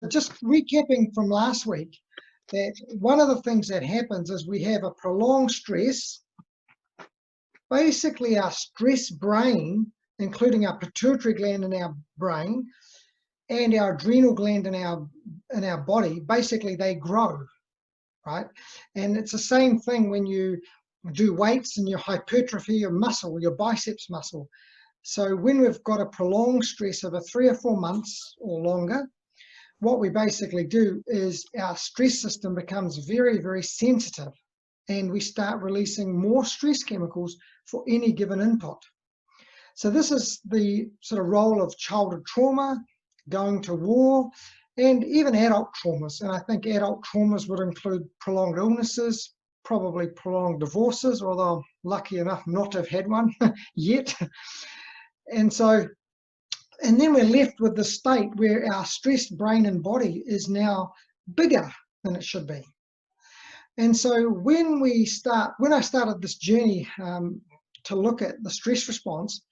But just recapping from last week, that one of the things that happens is we have a prolonged stress. Basically, our stress brain, including our pituitary gland in our brain and our adrenal gland in our body, basically they grow, right? And it's the same thing when you do weights and you hypertrophy your muscle, your biceps muscle. So when we've got a prolonged stress over 3 or 4 months or longer, what we basically do is our stress system becomes very, very sensitive, and we start releasing more stress chemicals for any given input. So this is the sort of role of childhood trauma, going to war, and even adult traumas. And I think adult traumas would include prolonged illnesses, probably prolonged divorces, although I'm lucky enough not to have had one yet. And then we're left with the state where our stressed brain and body is now bigger than it should be. And so when I started this journey to look at the stress response,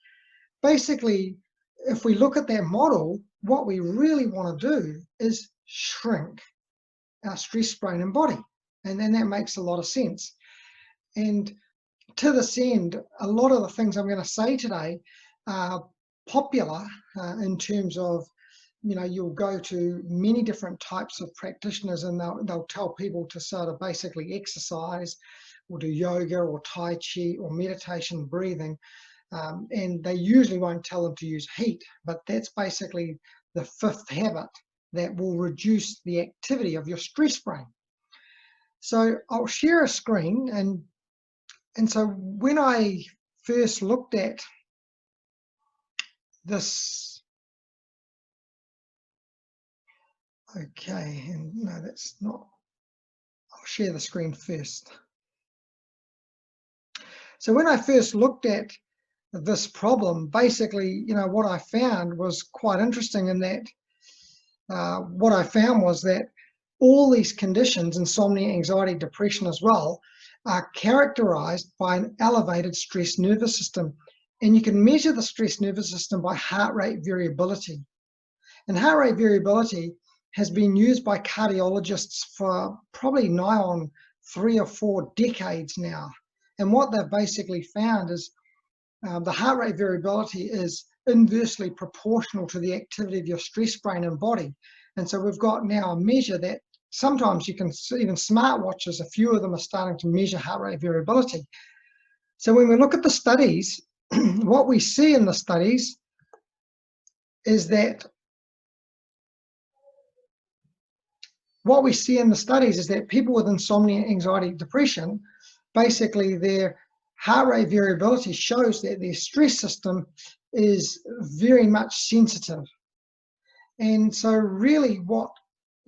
basically, if we look at that model, what we really want to do is shrink our stressed brain and body. And then that makes a lot of sense. And to this end, a lot of the things I'm going to say today are popular in terms of, you'll go to many different types of practitioners and they'll tell people to sort of basically exercise or do yoga or Tai Chi or meditation, breathing. And they usually won't tell them to use heat, but that's basically the fifth habit that will reduce the activity of your stress brain. So I'll share a screen, and so when I first looked at this, okay, and no, that's not, I'll share the screen first. So when I first looked at this problem, basically, what I found was quite interesting in that what I found was that all these conditions, insomnia, anxiety, depression as well, are characterized by an elevated stress nervous system. And you can measure the stress nervous system by heart rate variability. And heart rate variability has been used by cardiologists for probably nigh on 3 or 4 decades now. And what they've basically found is the heart rate variability is inversely proportional to the activity of your stress brain and body. And so we've got now a measure that sometimes you can, even smartwatches, a few of them are starting to measure heart rate variability. So when we look at the studies, what we see in the studies is that people with insomnia, anxiety, depression, basically their heart rate variability shows that their stress system is very much sensitive. And so really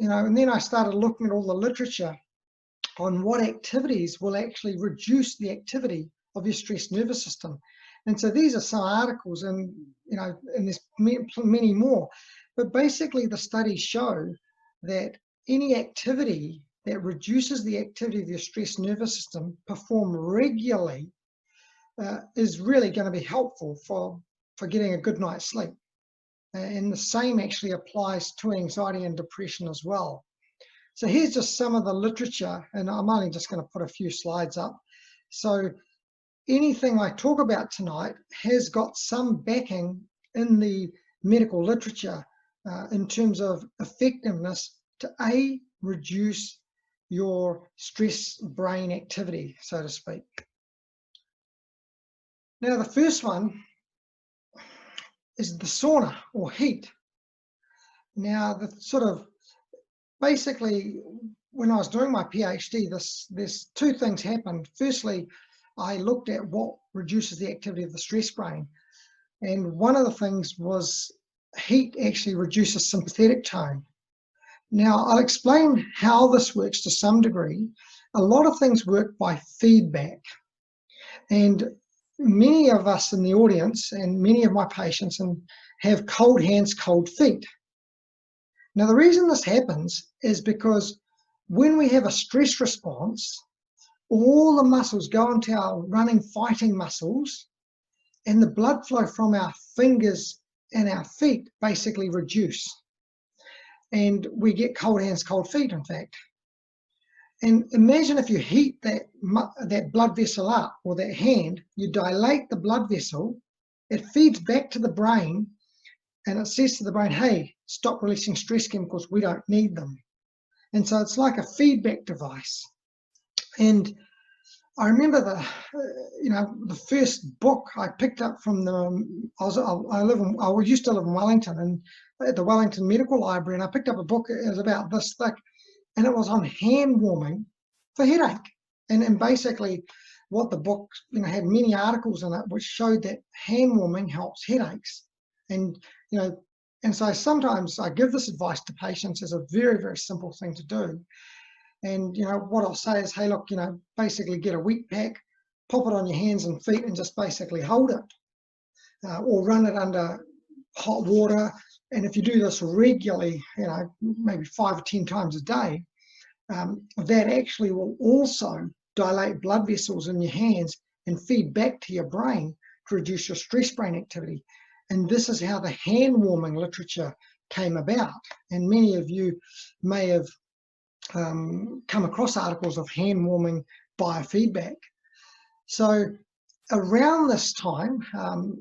and then I started looking at all the literature on what activities will actually reduce the activity of your stress nervous system. And so these are some articles, and and there's many more. But basically the studies show that any activity that reduces the activity of your stress nervous system performed regularly is really going to be helpful for getting a good night's sleep. And the same actually applies to anxiety and depression as well. So here's just some of the literature, and I'm only just going to put a few slides up. So anything I talk about tonight has got some backing in the medical literature in terms of effectiveness to reduce your stress brain activity, so to speak. Now, the first one is the sauna or heat. Now, the sort of basically, when I was doing my PhD, there's 2 things happened. Firstly, I looked at what reduces the activity of the stress brain. And one of the things was heat actually reduces sympathetic tone. Now, I'll explain how this works to some degree. A lot of things work by feedback. And many of us in the audience and many of my patients have cold hands, cold feet. Now, the reason this happens is because when we have a stress response, all the muscles go into our running, fighting muscles, and the blood flow from our fingers and our feet basically reduce. and we get cold hands, cold feet, in fact. And imagine if you heat that blood vessel up, or that hand, you dilate the blood vessel, it feeds back to the brain, and it says to the brain, hey, stop releasing stress chemicals, we don't need them. And so it's like a feedback device. And I remember the first book I picked up from I used to live in Wellington, and at the Wellington Medical Library, and I picked up a book. It was about this thick, and it was on hand warming for headache. And basically, what the book had many articles in it which showed that hand warming helps headaches. And and so sometimes I give this advice to patients as a very, very simple thing to do. And what I'll say is, hey, look, basically get a wet pack, pop it on your hands and feet, and just basically hold it, or run it under hot water. And if you do this regularly, maybe 5 or 10 times a day, that actually will also dilate blood vessels in your hands and feed back to your brain to reduce your stress brain activity. And this is how the hand warming literature came about. And many of you may have come across articles of hand warming biofeedback. So around this time,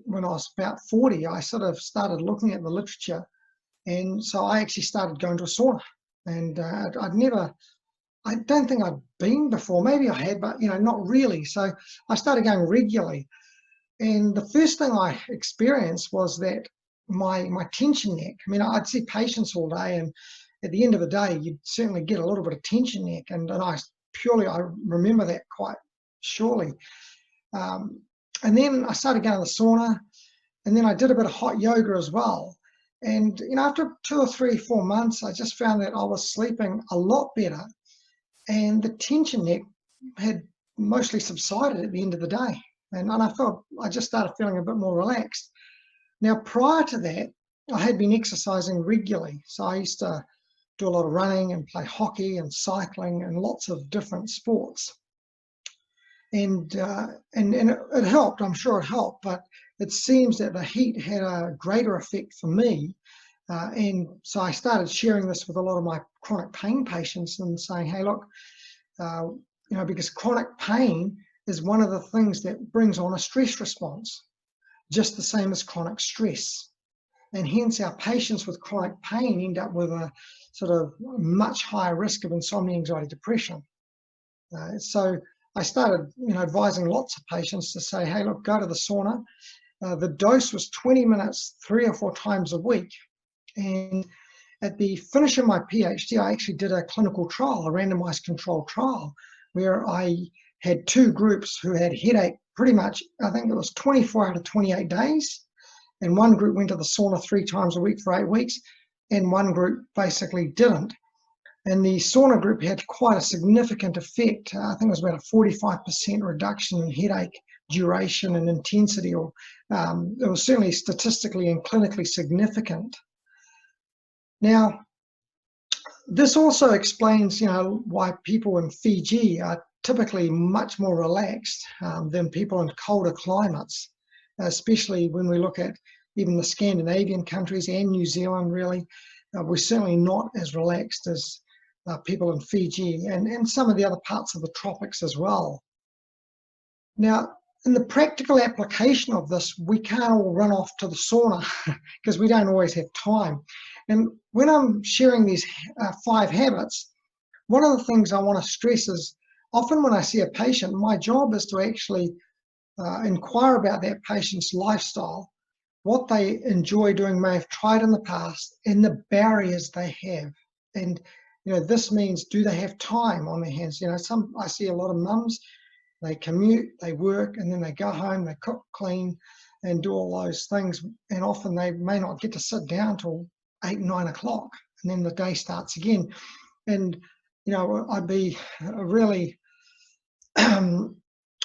when I was about 40, I sort of started looking at the literature, and so I actually started going to a sauna. And I don't think I'd been before. Maybe I had, but not really. So I started going regularly, and the first thing I experienced was that my tension neck. I mean, I'd see patients all day, and at the end of the day, you'd certainly get a little bit of tension neck, and I remember that quite surely. And then I started going to the sauna, and then I did a bit of hot yoga as well. And after 2 or 3, 4 months, I just found that I was sleeping a lot better, and the tension neck had mostly subsided at the end of the day. And I just started feeling a bit more relaxed. Now, prior to that, I had been exercising regularly. So I used to do a lot of running and play hockey and cycling and lots of different sports. And it helped, I'm sure it helped, but it seems that the heat had a greater effect for me. And so I started sharing this with a lot of my chronic pain patients and saying, hey, look, because chronic pain is one of the things that brings on a stress response, just the same as chronic stress. And hence our patients with chronic pain end up with a sort of much higher risk of insomnia, anxiety, depression. So I started advising lots of patients to say, hey, look, go to the sauna. The dose was 20 minutes, 3 or 4 times a week. And at the finish of my PhD, I actually did a clinical trial, a randomized controlled trial, where I had 2 groups who had headache pretty much, I think it was 24 out of 28 days. And one group went to the sauna 3 times a week for 8 weeks, and one group basically didn't. And the sauna group had quite a significant effect. I think it was about a 45% reduction in headache duration and intensity, or it was certainly statistically and clinically significant. Now, this also explains, why people in Fiji are typically much more relaxed than people in colder climates, especially when we look at even the Scandinavian countries and New Zealand. Really, we're certainly not as relaxed as people in Fiji and some of the other parts of the tropics as well. Now, in the practical application of this, we can't all run off to the sauna because we don't always have time. And when I'm sharing these 5 habits, one of the things I want to stress is often when I see a patient, my job is to actually inquire about that patient's lifestyle, what they enjoy doing, may have tried in the past, and the barriers they have. And this means, do they have time on their hands? I see a lot of mums, they commute, they work, and then they go home, they cook, clean, and do all those things. And often they may not get to sit down till 8, 9 o'clock, and then the day starts again. And I'd be really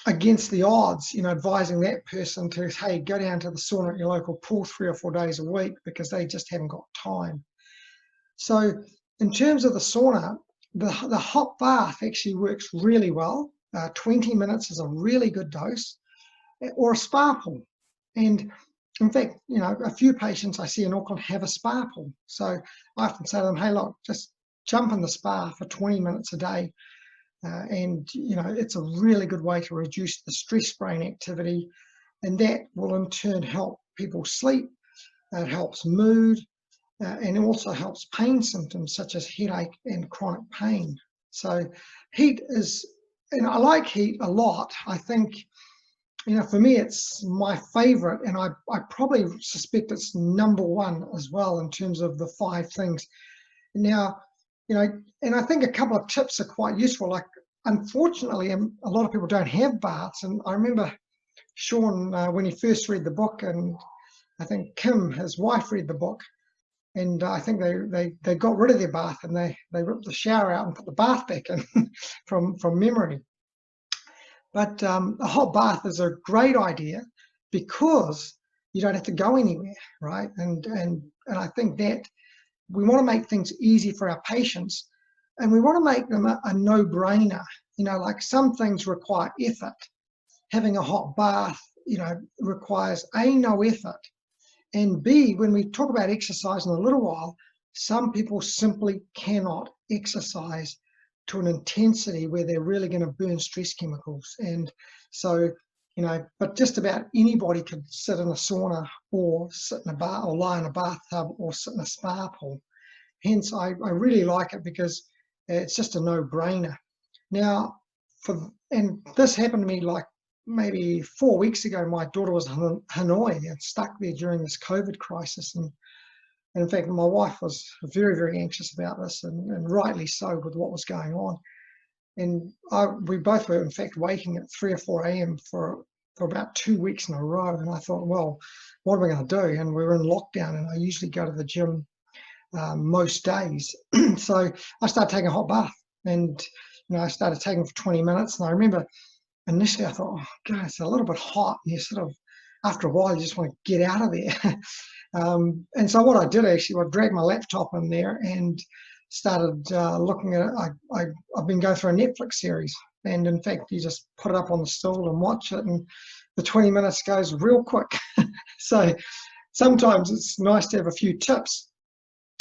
against the odds, advising that person to, hey, go down to the sauna at your local pool 3 or 4 days a week, because they just haven't got time. So in terms of the sauna, the hot bath actually works really well. 20 minutes is a really good dose, or a spa pool. And In fact, you know, a few patients I see in Auckland have a spa pool. So I often say to them, hey, look, just jump in the spa for 20 minutes a day. And, you know, it's a really good way to reduce the stress brain activity. And that will in turn help people sleep. It helps mood. And it also helps pain symptoms such as headache and chronic pain. So heat is, and I like heat a lot. I think, you know, for me, it's my favorite, and I probably suspect it's number one as well in terms of the 5 things. Now, you know, and I think a couple of tips are quite useful. Like, unfortunately, a lot of people don't have baths. And I remember Sean, when he first read the book, and I think Kim, his wife, read the book, and I think they got rid of their bath, and they ripped the shower out and put the bath back in from memory. But a hot bath is a great idea because you don't have to go anywhere, right? And I think that we want to make things easy for our patients, and we want to make them a no-brainer. You know, like some things require effort. Having a hot bath, you know, requires A, no effort, and B, when we talk about exercise in a little while, some people simply cannot exercise to an intensity where they're really going to burn stress chemicals. And so, you know, but just about anybody could sit in a sauna or sit in a bar or lie in a bathtub or sit in a spa pool. Hence, I really like it because it's just a no-brainer. Now, and this happened to me like maybe 4 weeks ago. My daughter was in Hanoi and stuck there during this COVID crisis. And in fact, my wife was very, very anxious about this, and rightly so with what was going on. And we both were, in fact, waking at 3 or 4 a.m. for about 2 weeks in a row. And I thought, well, what am I going to do? And we were in lockdown, and I usually go to the gym most days. So I started taking a hot bath, and you know, I started taking for 20 minutes. And I remember initially I thought, oh God, it's a little bit hot. And you sort of, after a while, you just want to get out of there. And so what I did actually, I dragged my laptop in there and started looking at it. I've been going through a Netflix series, and in fact, you just put it up on the stool and watch it, and the 20 minutes goes real quick. So sometimes it's nice to have a few tips.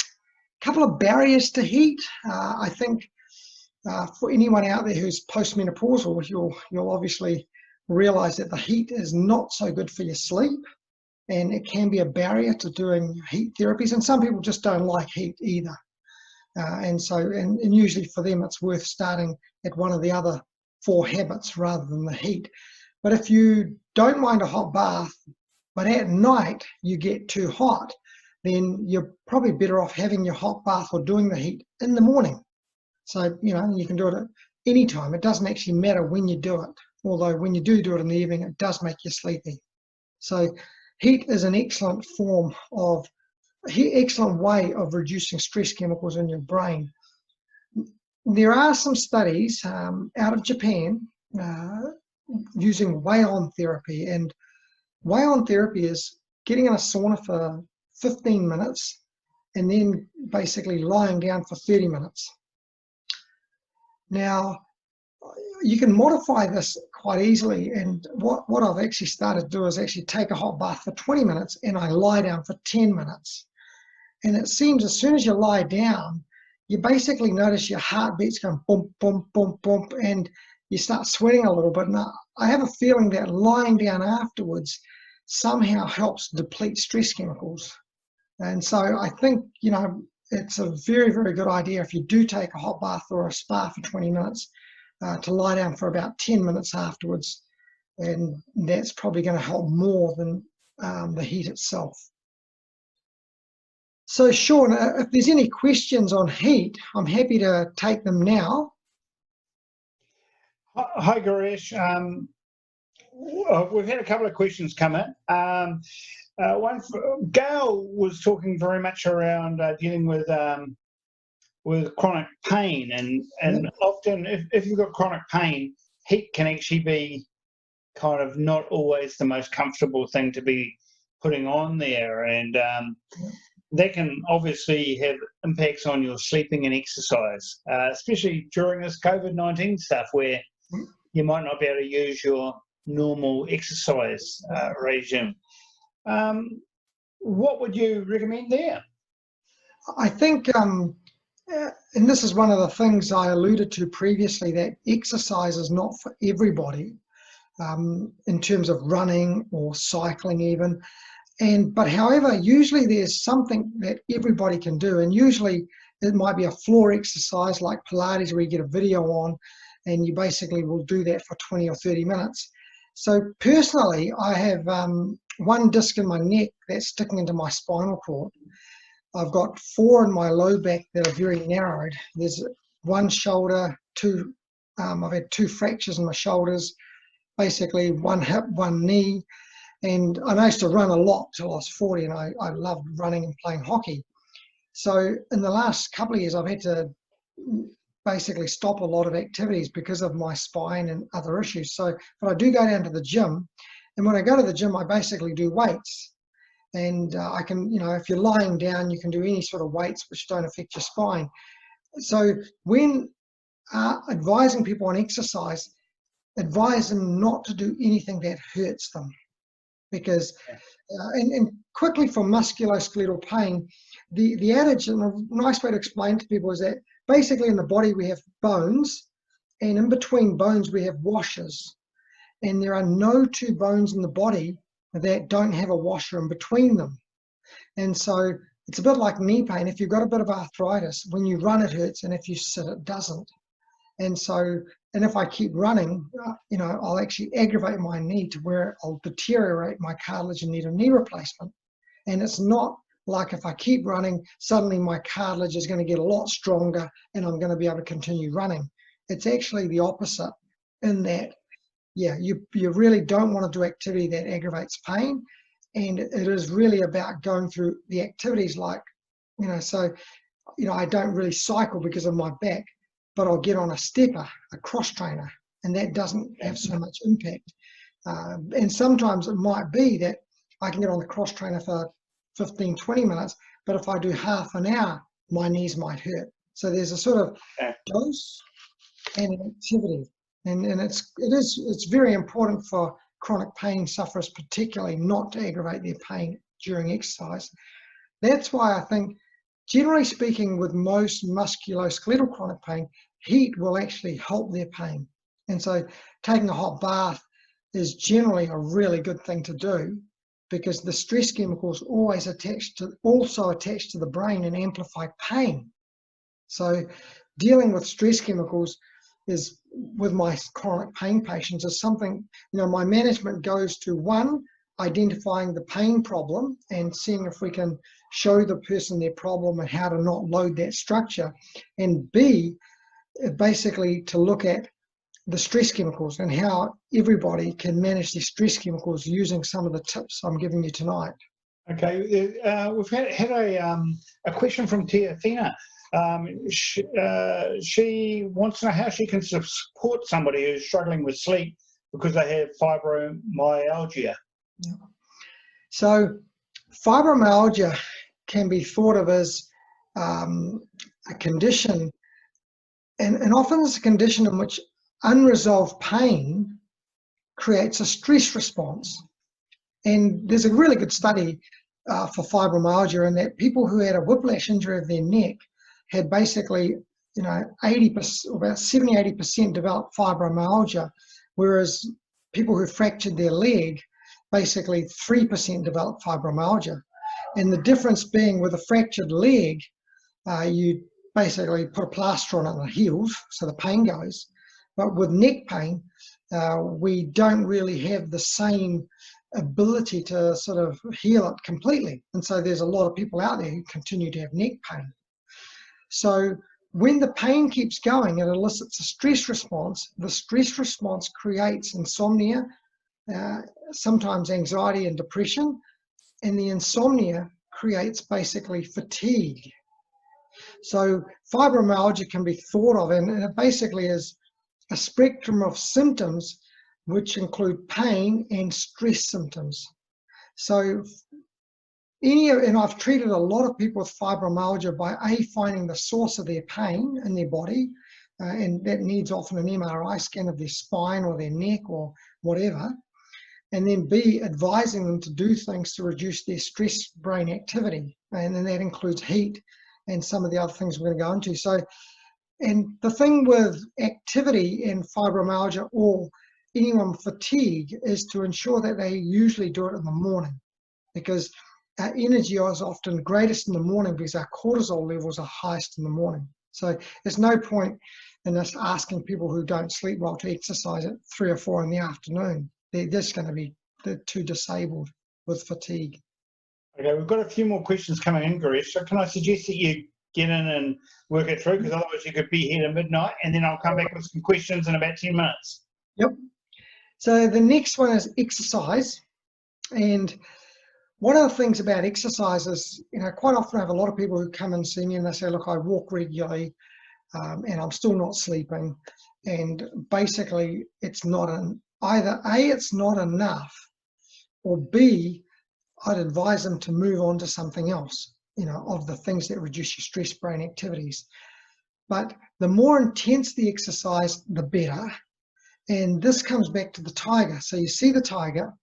A couple of barriers to heat. I think for anyone out there who's postmenopausal, you'll obviously realize that the heat is not so good for your sleep. And it can be a barrier to doing heat therapies. And some people just don't like heat either. And usually for them, it's worth starting at one of the other 4 habits rather than the heat. But if you don't mind a hot bath, but at night you get too hot, then you're probably better off having your hot bath or doing the heat in the morning. So, you know, you can do it at any time. It doesn't actually matter when you do it. Although when you do it in the evening, it does make you sleepy. So heat is an excellent way of reducing stress chemicals in your brain. There are some studies out of Japan using Wei-on therapy, and Wei-on therapy is getting in a sauna for 15 minutes and then basically lying down for 30 minutes. Now, you can modify this quite easily, and what I've actually started to do is actually take a hot bath for 20 minutes and I lie down for 10 minutes. And it seems as soon as you lie down, you basically notice your heartbeat's going boom, boom, boom, boom, and you start sweating a little bit. Now, I have a feeling that lying down afterwards somehow helps deplete stress chemicals. And so I think, you know, it's a very, very good idea if you do take a hot bath or a spa for 20 minutes to lie down for about 10 minutes afterwards. And that's probably going to help more than the heat itself. So Sean, if there's any questions on heat, I'm happy to take them now. Hi, Giresh. We've had a couple of questions come in. Gail was talking very much around dealing with chronic pain, and often if you've got chronic pain, heat can actually be kind of not always the most comfortable thing to be putting on there, and that can obviously have impacts on your sleeping and exercise, especially during this COVID-19 stuff where you might not be able to use your normal exercise regime. What would you recommend there? I think, and this is one of the things I alluded to previously, that exercise is not for everybody, in terms of running or cycling even. But however, usually there's something that everybody can do, and usually it might be a floor exercise like Pilates, where you get a video on and you basically will do that for 20 or 30 minutes. So personally, I have one disc in my neck that's sticking into my spinal cord. I've got 4 in my low back that are very narrowed. There's one shoulder, I've had 2 fractures in my shoulders, basically one hip, one knee. And I used to run a lot till I was 40, and I loved running and playing hockey. So in the last couple of years, I've had to basically stop a lot of activities because of my spine and other issues. So, but I do go down to the gym, and when I go to the gym, I basically do weights. And I can, if you're lying down, you can do any sort of weights which don't affect your spine. So when advising people on exercise, advise them not to do anything that hurts them. Because, and quickly for musculoskeletal pain, the adage, and a nice way to explain to people, is that basically in the body we have bones, and in between bones we have washers. And there are no 2 bones in the body that don't have a washer in between them. And so it's a bit like knee pain. If you've got a bit of arthritis, when you run it hurts, and if you sit it doesn't. And so, and if I keep running, I'll actually aggravate my knee to where I'll deteriorate my cartilage and need a knee replacement. And it's not like if I keep running, suddenly my cartilage is going to get a lot stronger and I'm going to be able to continue running. It's actually the opposite, in that, you really don't want to do activity that aggravates pain. And it is really about going through the activities like, I don't really cycle because of my back, but I'll get on a stepper, a cross trainer, and that doesn't have so much impact. And sometimes it might be that I can get on the cross trainer for 15, 20 minutes, but if I do half an hour, my knees might hurt. So there's a sort of dose and an activity. And it's very important for chronic pain sufferers particularly not to aggravate their pain during exercise. That's why I think, generally speaking, with most musculoskeletal chronic pain, heat will actually help their pain. And so taking a hot bath is generally a really good thing to do, because the stress chemicals also attach to the brain and amplify pain. So dealing with stress chemicals is, with my chronic pain patients, is something, my management goes to, one, identifying the pain problem and seeing if we can show the person their problem and how to not load that structure, and B, basically to look at the stress chemicals and how everybody can manage their stress chemicals using some of the tips I'm giving you tonight. Okay, we've had a question from Tiafina. She wants to know how she can support somebody who's struggling with sleep because they have fibromyalgia. Yeah. So fibromyalgia can be thought of as a condition, and often it's a condition in which unresolved pain creates a stress response. And there's a really good study for fibromyalgia, in that people who had a whiplash injury of their neck had basically, 80%, about 70-80% developed fibromyalgia, whereas people who fractured their leg, basically 3% developed fibromyalgia. And the difference being, with a fractured leg, you basically put a plaster on it and it heals, so the pain goes. But with neck pain, we don't really have the same ability to sort of heal it completely. And so there's a lot of people out there who continue to have neck pain. So when the pain keeps going, it elicits a stress response. The stress response creates insomnia, sometimes anxiety and depression, and the insomnia creates basically fatigue. So fibromyalgia can be thought of, and it basically is a spectrum of symptoms which include pain and stress symptoms. So and I've treated a lot of people with fibromyalgia by finding the source of their pain in their body, and that needs often an MRI scan of their spine or their neck or whatever. and then B, advising them to do things to reduce their stress brain activity. And then that includes heat and some of the other things we're going to go into. So, and the thing with activity and fibromyalgia or anyone with fatigue is to ensure that they usually do it in the morning, because our energy is often greatest in the morning because our cortisol levels are highest in the morning. So there's no point in us asking people who don't sleep well to exercise at 3 or 4 in the afternoon. They're just going to be too disabled with fatigue. Okay, we've got a few more questions coming in, Giresh. So can I suggest that you get in and work it through, because otherwise you could be here to midnight, and then I'll come back with some questions in about 10 minutes. Yep. So the next one is exercise. And one of the things about exercise is, quite often I have a lot of people who come and see me and they say, look, I walk regularly and I'm still not sleeping. And basically it's not either A, it's not enough, or B, I'd advise them to move on to something else, of the things that reduce your stress brain activities. But the more intense the exercise, the better. And this comes back to the tiger. So you see the tiger,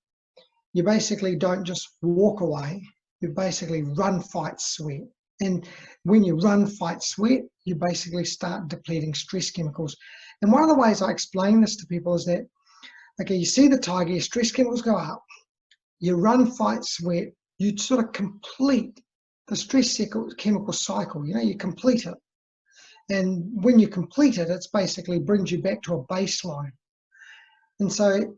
you basically don't just walk away, you basically run, fight, sweat. And when you run, fight, sweat, you basically start depleting stress chemicals. And one of the ways I explain this to people is that, okay, you see the tiger, your stress chemicals go up, you run, fight, sweat, you sort of complete the stress chemical cycle, you complete it. And when you complete it, it's basically brings you back to a baseline. And so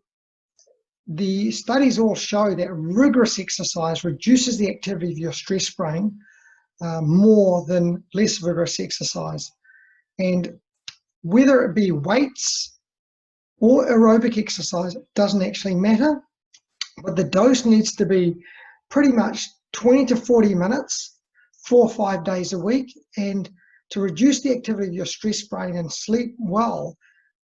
the studies all show that rigorous exercise reduces the activity of your stress brain more than less vigorous exercise. And whether it be weights or aerobic exercise, it doesn't actually matter, but the dose needs to be pretty much 20 to 40 minutes, 4 or 5 days a week. And to reduce the activity of your stress brain and sleep well,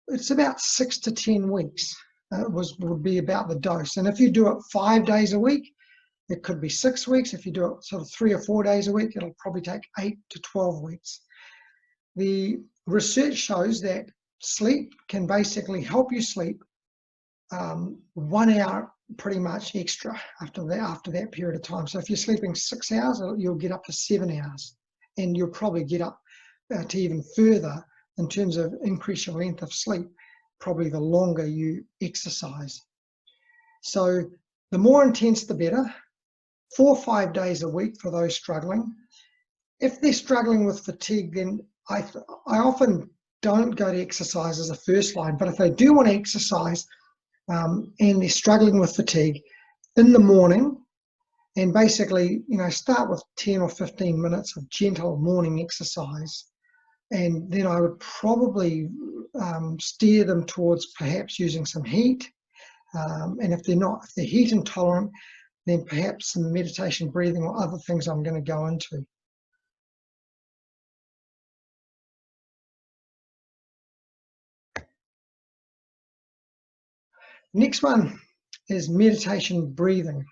it's about 6 to 10 weeks. Would be about the dose. And if you do it 5 days a week, it could be 6 weeks. If you do it sort of 3 or 4 days a week, it'll probably take 8 to 12 weeks. The research shows that sleep can basically help you sleep 1 hour pretty much extra after that period of time. So if you're sleeping 6 hours, you'll get up to 7 hours, and you'll probably get up to even further in terms of increase your length of sleep, probably the longer you exercise. So the more intense, the better. 4 or 5 days a week for those struggling. If they're struggling with fatigue, then I often don't go to exercise as a first line, but if they do want to exercise and they're struggling with fatigue, in the morning, and basically, start with 10 or 15 minutes of gentle morning exercise. And then I would probably steer them towards perhaps using some heat. And if they're heat intolerant, then perhaps some meditation, breathing, or other things I'm going to go into. Next one is meditation, breathing.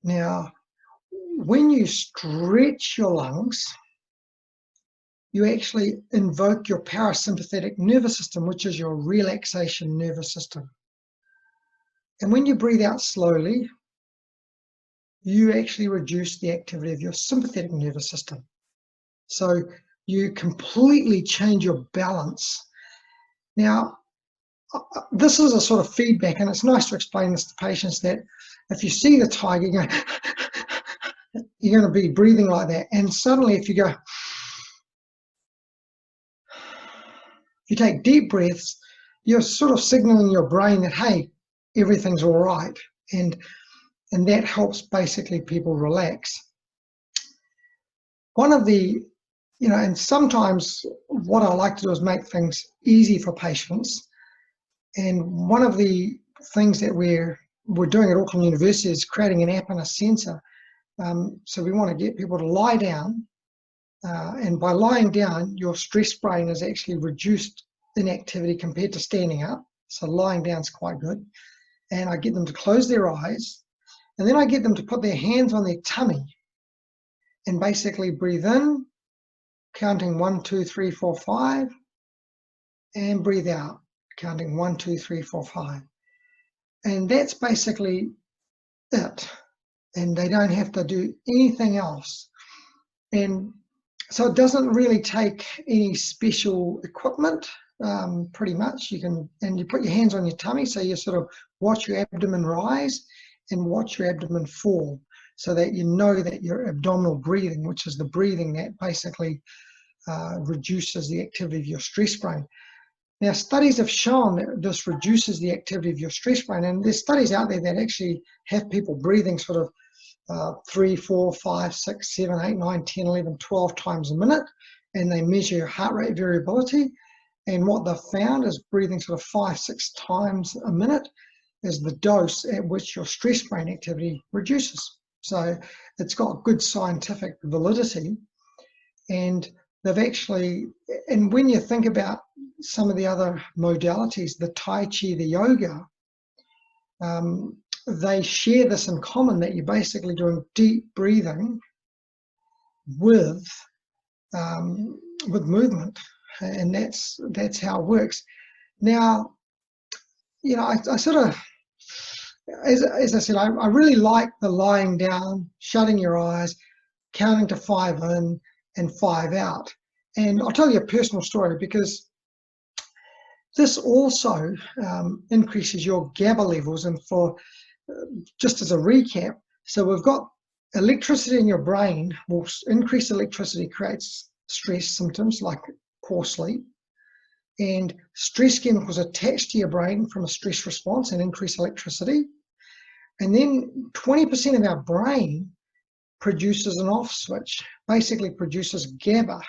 Now, when you stretch your lungs, you actually invoke your parasympathetic nervous system, which is your relaxation nervous system. And when you breathe out slowly, you actually reduce the activity of your sympathetic nervous system. So you completely change your balance. Now, this is a sort of feedback, and it's nice to explain this to patients, that if you see the tiger, you're going to be breathing like that. And suddenly if you take deep breaths, you're sort of signaling your brain that, hey, everything's all right. And that helps basically people relax. One of the, and sometimes what I like to do is make things easy for patients. And one of the things that we're doing at Auckland University is creating an app and a sensor. So we want to get people to lie down. And by lying down, your stress brain is actually reduced in activity compared to standing up. So lying down is quite good. And I get them to close their eyes. And then I get them to put their hands on their tummy and basically breathe in, counting 1, 2, 3, 4, 5, and breathe out, counting 1, 2, 3, 4, 5. And that's basically it. And they don't have to do anything else. And so it doesn't really take any special equipment, pretty much. And you put your hands on your tummy, so you sort of watch your abdomen rise and watch your abdomen fall, so that you know that your abdominal breathing, which is the breathing that basically reduces the activity of your stress brain. Now, studies have shown that this reduces the activity of your stress brain, and there's studies out there that actually have people breathing sort of 3, 4, 5, 6, 7, 8, 9, 10, 11, 12 times a minute, and they measure your heart rate variability. And what they've found is breathing sort of 5, 6 times a minute is the dose at which your stress brain activity reduces. So it's got good scientific validity. And they've actually, and when you think about some of the other modalities, the Tai Chi, the yoga, they share this in common, that you're basically doing deep breathing with movement, and that's how it works. Now, you know, I sort of, as I said, I really like the lying down, shutting your eyes, counting to 5 in and 5 out. And I'll tell you a personal story, because this also increases your GABA levels. And for just as a recap, so we've got electricity in your brain. Will increase electricity creates stress symptoms like poor sleep, and stress chemicals attach to your brain from a stress response and increase electricity. And then 20% of our brain produces an off switch, basically produces GABA,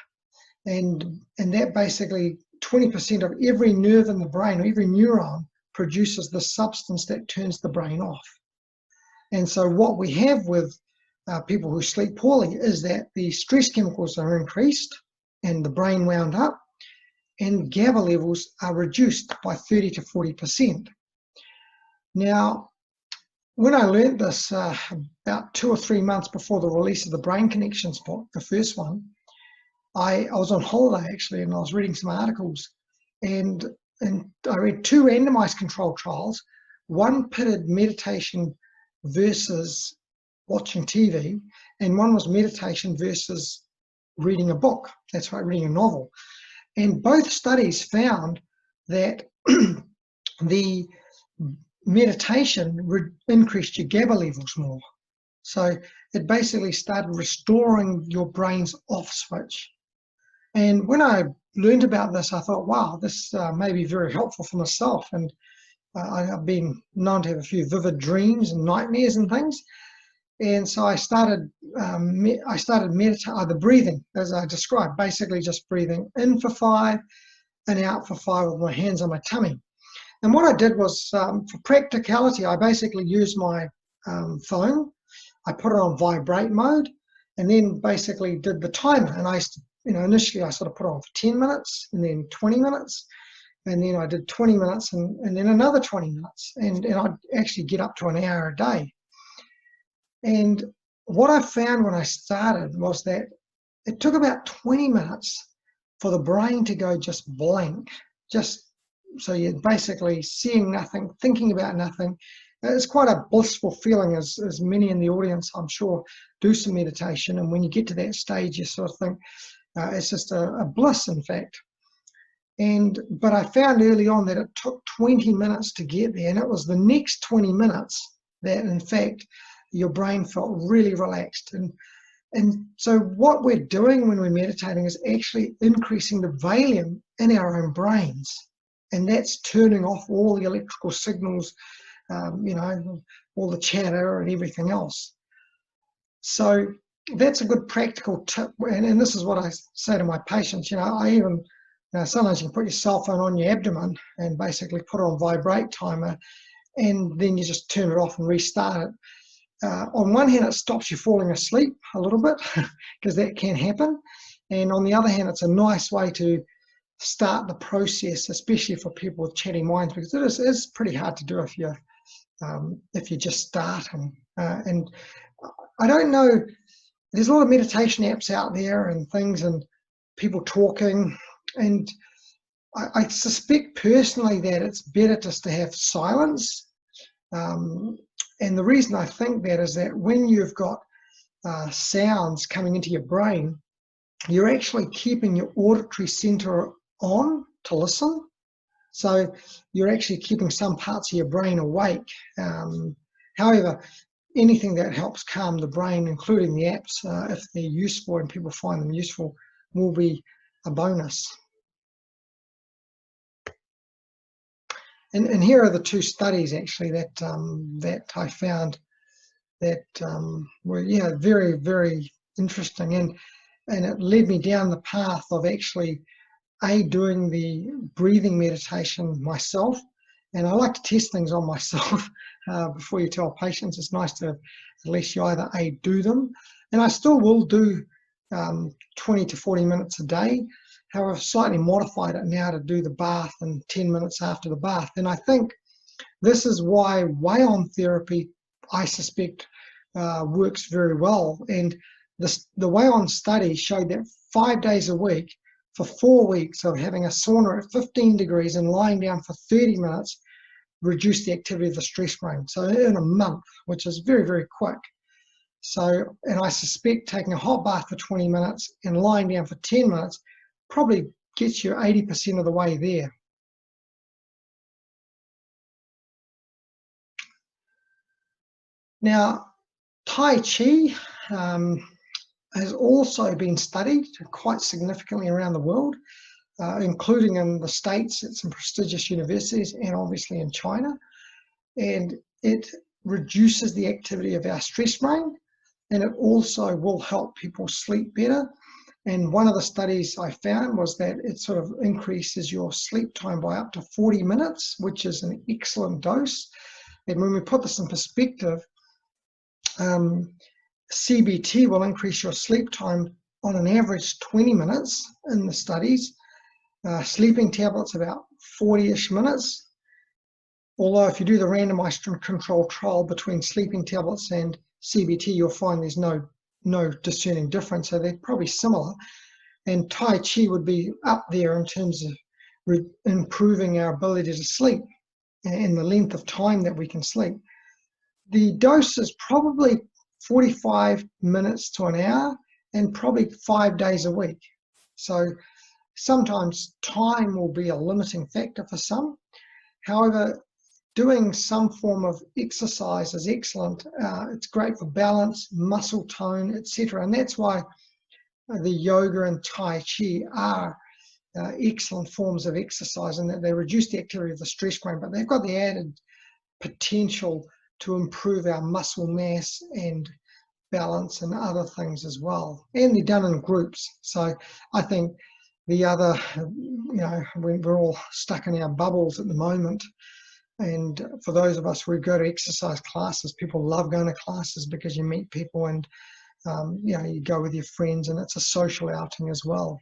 and that basically 20% of every nerve in the brain, or every neuron, produces the substance that turns the brain off. And so what we have with people who sleep poorly is that the stress chemicals are increased and the brain wound up, and GABA levels are reduced by 30 to 40%. Now, when I learned this about 2 or 3 months before the release of the Brain Connections book, the first one, I was on holiday actually, and I was reading some articles, and I read 2 randomized controlled trials. One pitted meditation versus watching TV, and one was meditation versus reading a book. That's right, reading a novel. And both studies found that the meditation increased your GABA levels more. So it basically started restoring your brain's off switch. And when I learned about this, I thought, wow, this may be very helpful for myself. And I've been known to have a few vivid dreams and nightmares and things. And so I started meditating, the breathing, as I described, basically just breathing in for 5 and out for 5 with my hands on my tummy. And what I did was, for practicality, I basically used my phone. I put it on vibrate mode, and then basically did the timer. And initially I sort of put it on for 10 minutes, and then 20 minutes, and then I did 20 minutes, and then another 20 minutes, and I'd actually get up to an hour a day. And what I found when I started was that it took about 20 minutes for the brain to go just blank, just so you're basically seeing nothing, thinking about nothing. It's quite a blissful feeling, as many in the audience, I'm sure, do some meditation. And when you get to that stage, you sort of think it's just a bliss, in fact. But I found early on that it took 20 minutes to get there, and it was the next 20 minutes that, in fact, your brain felt really relaxed. And so what we're doing when we're meditating is actually increasing the Valium in our own brains. And that's turning off all the electrical signals, all the chatter and everything else. So that's a good practical tip. And this is what I say to my patients. I even, sometimes you can put your cell phone on your abdomen and basically put it on vibrate timer, and then you just turn it off and restart it. On one hand, it stops you falling asleep a little bit, because that can happen. And on the other hand, it's a nice way to start the process, especially for people with chatty minds, because it is pretty hard to do if you're just starting. And I don't know, there's a lot of meditation apps out there and things, and people talking, and I suspect personally that it's better just to have silence And the reason I think that is that when you've got sounds coming into your brain, you're actually keeping your auditory center on to listen. So you're actually keeping some parts of your brain awake. However, anything that helps calm the brain, including the apps, if they're useful and people find them useful, will be a bonus. And here are the two studies actually that that I found that were very, very interesting, and it led me down the path of actually doing the breathing meditation myself. And I like to test things on myself before you tell patients. It's nice to at least you either do them, and I still will do 20 to 40 minutes a day. However, I've slightly modified it now to do the bath and 10 minutes after the bath. And I think this is why Wei-on therapy, I suspect, works very well. And the Wei-on study showed that 5 days a week for 4 weeks of having a sauna at 15 degrees and lying down for 30 minutes reduced the activity of the stress brain. So in a month, which is very, very quick. So, and I suspect taking a hot bath for 20 minutes and lying down for 10 minutes probably gets you 80% of the way there. Now, Tai Chi has also been studied quite significantly around the world, including in the States at some prestigious universities and obviously in China. And it reduces the activity of our stress brain, and it also will help people sleep better. And one of the studies I found was that it sort of increases your sleep time by up to 40 minutes, which is an excellent dose. And when we put this in perspective, CBT will increase your sleep time on an average 20 minutes in the studies. Sleeping tablets about 40-ish minutes. Although if you do the randomized control trial between sleeping tablets and CBT, you'll find there's no discerning difference, so they're probably similar. And Tai Chi would be up there in terms of improving our ability to sleep and the length of time that we can sleep. The dose is probably 45 minutes to an hour and probably 5 days a week. So sometimes time will be a limiting factor for some. However, doing some form of exercise is excellent. It's great for balance, muscle tone, etc. And that's why the yoga and Tai Chi are excellent forms of exercise, and that they reduce the activity of the stress brain, but they've got the added potential to improve our muscle mass and balance and other things as well. And they're done in groups. So I think the other, we're all stuck in our bubbles at the moment. And for those of us who go to exercise classes, people love going to classes because you meet people and, you go with your friends, and it's a social outing as well.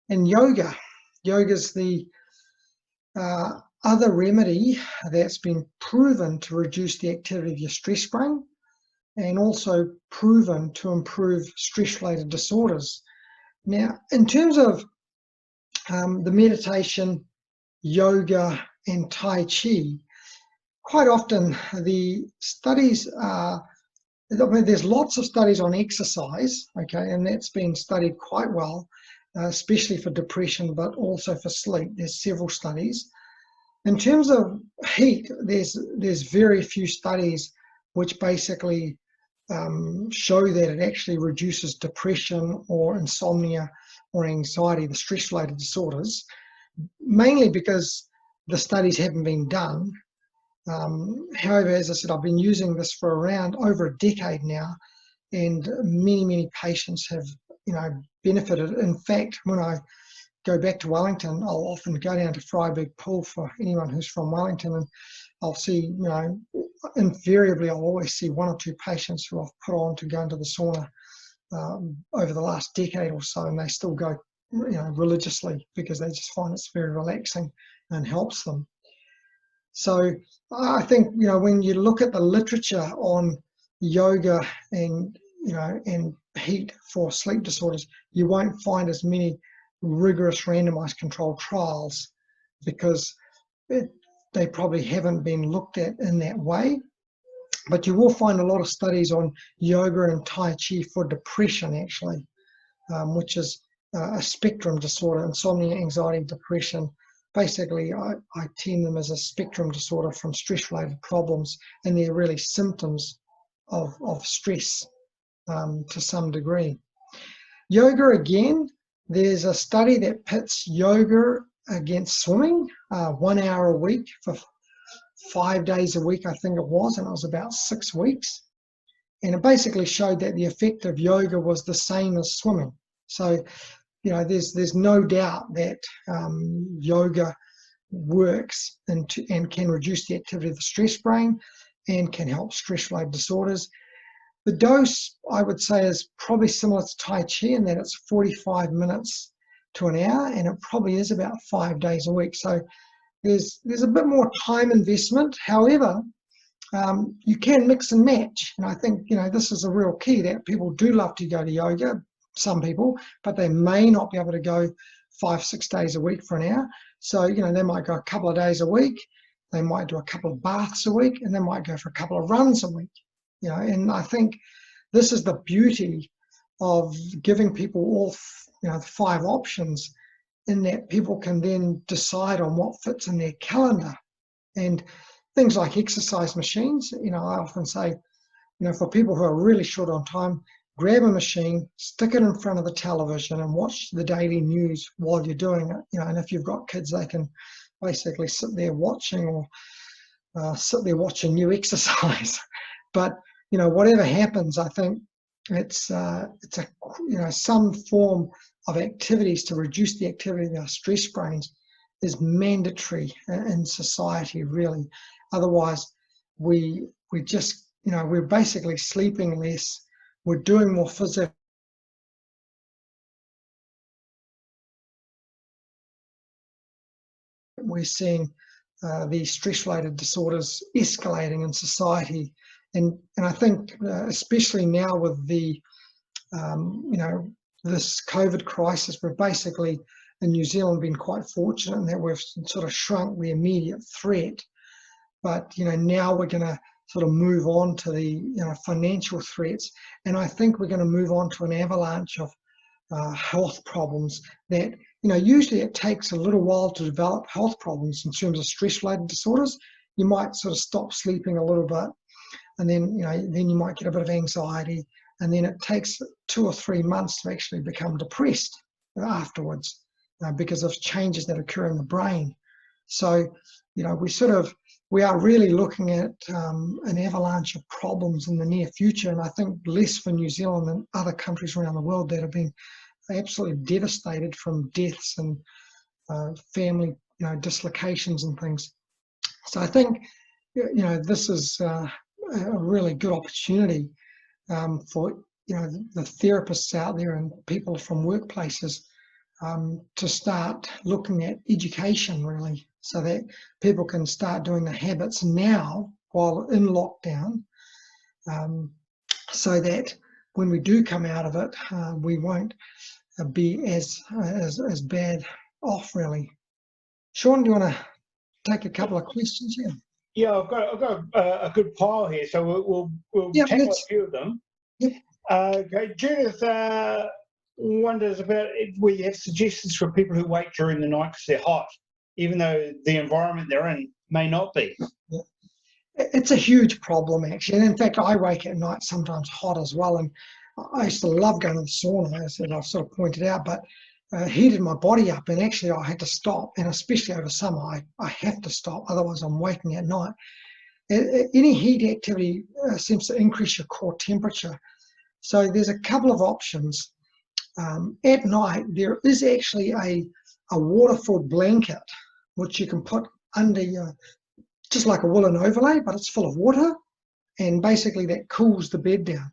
And yoga's the other remedy that's been proven to reduce the activity of your stress brain, and also proven to improve stress-related disorders. Now, in terms of the meditation, yoga, and Tai Chi, quite often the studies are, there's lots of studies on exercise, okay, and that's been studied quite well, especially for depression, but also for sleep. There's several studies. In terms of heat, there's very few studies which basically show that it actually reduces depression or insomnia or anxiety, the stress-related disorders, mainly because the studies haven't been done. However, as I said, I've been using this for around over a decade now, and many patients have, benefited. In fact, when I go back to Wellington, I'll often go down to Freiburg Pool for anyone who's from Wellington, and I'll see, invariably I'll always see 1 or 2 patients who I've put on to go into the sauna over the last decade or so, and they still go, religiously, because they just find it's very relaxing and helps them. So I think, when you look at the literature on yoga and, and heat for sleep disorders, you won't find as many rigorous randomized controlled trials because they probably haven't been looked at in that way. But you will find a lot of studies on yoga and Tai Chi for depression, actually, which is a spectrum disorder, insomnia, anxiety, depression. Basically, I term them as a spectrum disorder from stress-related problems, and they're really symptoms of stress to some degree. Yoga, again, there's a study that pits yoga against swimming, 1 hour a week for 5 days a week, I think it was, and it was about 6 weeks. And it basically showed that the effect of yoga was the same as swimming. So, you know, there's no doubt that yoga works and can reduce the activity of the stress brain and can help stress-related disorders. The dose, I would say, is probably similar to Tai Chi in that it's 45 minutes to an hour, and it probably is about 5 days a week. So there's a bit more time investment. However, you can mix and match. And I think, you know, this is a real key, that people do love to go to yoga, some people, but they may not be able to go 5-6 days a week for an hour. So, you know, they might go a couple of days a week, they might do a couple of baths a week, and they might go for a couple of runs a week. You know, and I think this is the beauty of giving people all, you know, the 5 options, in that people can then decide on what fits in their calendar. And things like exercise machines, you know, I often say, you know, for people who are really short on time, grab a machine, stick it in front of the television and watch the daily news while you're doing it. You know, and if you've got kids, they can basically sit there watching, or sit there watching you exercise. But, you know, whatever happens, I think it's a, you know, some form of activities to reduce the activity of our stress brains is mandatory in society, really. Otherwise, we just, you know, we're basically sleeping less, we're doing more physical. We're seeing these stress-related disorders escalating in society, and I think especially now with the you know, this COVID crisis, we're basically in New Zealand been quite fortunate in that we've sort of shrunk the immediate threat. But, you know, now we're going to sort of move on to the, you know, financial threats, and I think we're going to move on to an avalanche of health problems that, you know, usually it takes a little while to develop health problems in terms of stress-related disorders. You might sort of stop sleeping a little bit, and then, you know, then you might get a bit of anxiety, and then it takes 2 or 3 months to actually become depressed afterwards because of changes that occur in the brain. So, you know, we are really looking at an avalanche of problems in the near future, and I think less for New Zealand than other countries around the world that have been absolutely devastated from deaths and family, you know, dislocations and things. So I think, you know, this is a really good opportunity for, you know, the therapists out there and people from workplaces to start looking at education, really, so that people can start doing the habits now while in lockdown, so that when we do come out of it, we won't be as bad off, really. Sean, do you want to take a couple of questions here? Yeah, I've got a good pile here, so we'll tackle a few of them. Yep. Okay, Judith wonders about if we have suggestions for people who wait during the night because they're hot, even though the environment they're in may not be. Yeah. It's a huge problem, actually. And in fact, I wake at night sometimes hot as well. And I used to love going to the sauna, as I've sort of pointed out, but heated my body up, and actually I had to stop. And especially over summer, I have to stop, otherwise I'm waking at night. Any heat activity seems to increase your core temperature. So there's a couple of options. At night, there is actually a water-filled blanket which you can put under your, just like a woolen overlay, but it's full of water, and basically that cools the bed down.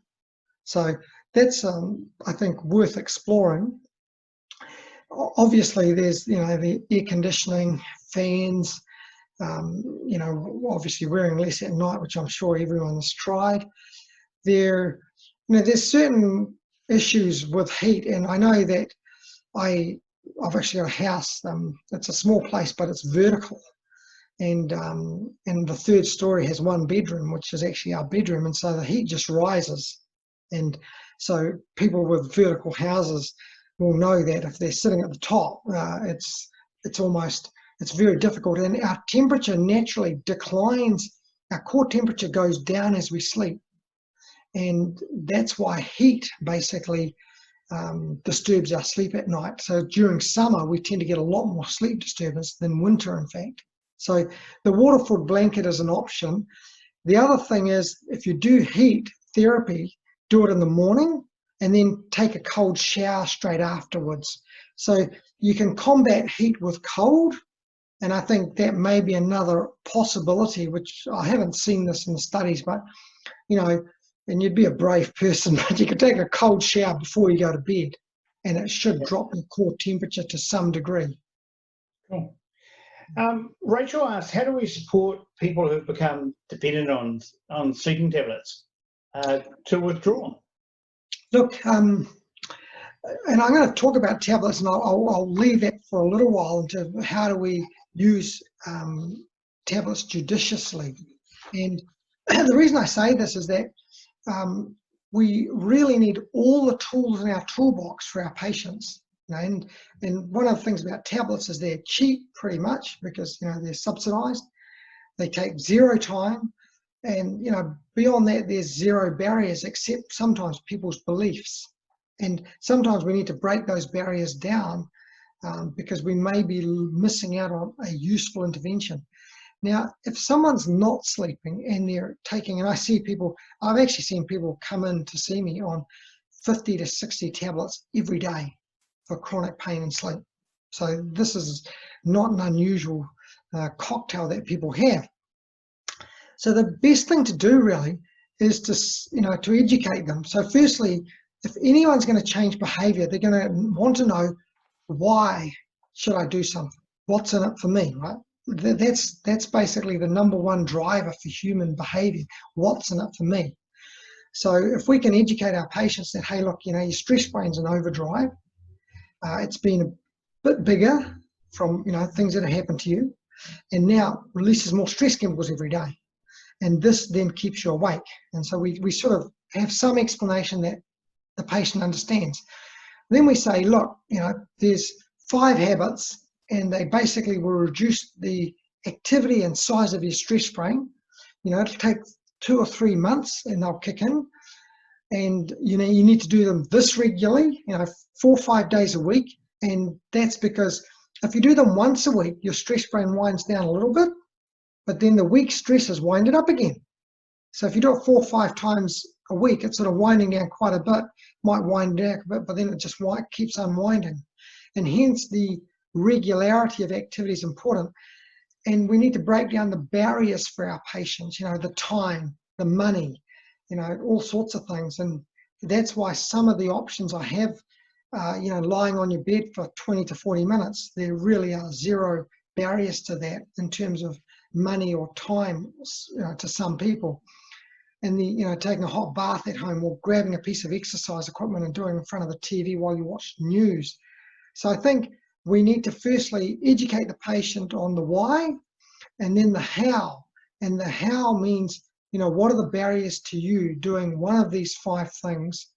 So that's, I think, worth exploring. Obviously, there's, you know, the air conditioning, fans, you know, obviously wearing less at night, which I'm sure everyone has tried. You know, there's certain issues with heat, and I know that I I've actually got a house. It's a small place, but it's vertical. And the third story has one bedroom, which is actually our bedroom, and so the heat just rises. And so people with vertical houses will know that if they're sitting at the top, it's very difficult. And our temperature naturally declines. Our core temperature goes down as we sleep, and that's why heat basically disturbs our sleep at night. So during summer, we tend to get a lot more sleep disturbance than winter, in fact. So the waterford blanket is an option. The other thing is, if you do heat therapy, do it in the morning and then take a cold shower straight afterwards. So you can combat heat with cold, and I think that may be another possibility, which I haven't seen this in the studies, but, you know, and you'd be a brave person, but you could take a cold shower before you go to bed, and it should drop your core temperature to some degree. Cool. Rachel asked, how do we support people who've become dependent on sleeping tablets to withdraw? Look, and I'm going to talk about tablets, and I'll leave that for a little while into how do we use tablets judiciously. And the reason I say this is that we really need all the tools in our toolbox for our patients. You know, and one of the things about tablets is they're cheap pretty much because, you know, they're subsidized. They take zero time, and, you know, beyond that there's zero barriers except sometimes people's beliefs. And sometimes we need to break those barriers down because we may be missing out on a useful intervention. Now, if someone's not sleeping and they're taking, and I've actually seen people come in to see me on 50 to 60 tablets every day for chronic pain and sleep. So this is not an unusual cocktail that people have. So the best thing to do really is to educate them. So firstly, if anyone's going to change behavior, they're going to want to know, why should I do something? What's in it for me, right? That's basically the number one driver for human behavior. What's in it for me? So if we can educate our patients that, hey, look, you know, your stress brain's in overdrive. It's been a bit bigger from, you know, things that have happened to you, and now releases more stress chemicals every day. And this then keeps you awake. And so we sort of have some explanation that the patient understands. Then we say, look, you know, there's 5 habits, and they basically will reduce the activity and size of your stress brain. You know, it'll take 2 or 3 months and they'll kick in. And, you know, you need to do them this regularly, you know, 4 or 5 days a week. And that's because if you do them once a week, your stress brain winds down a little bit, but then the weak stress is winded up again. So if you do it 4 or 5 times a week, it's sort of winding down quite a bit, might wind down a bit, but then it just keeps unwinding. And hence the regularity of activity is important. And we need to break down the barriers for our patients, you know, the time, the money, you know, all sorts of things. And that's why some of the options I have, you know, lying on your bed for 20 to 40 minutes, there really are zero barriers to that in terms of money or time, you know, to some people. And you know, taking a hot bath at home or grabbing a piece of exercise equipment and doing it in front of the TV while you watch news. So I think we need to firstly educate the patient on the why, and then the how. And the how means, you know, what are the barriers to you doing one of these 5 things?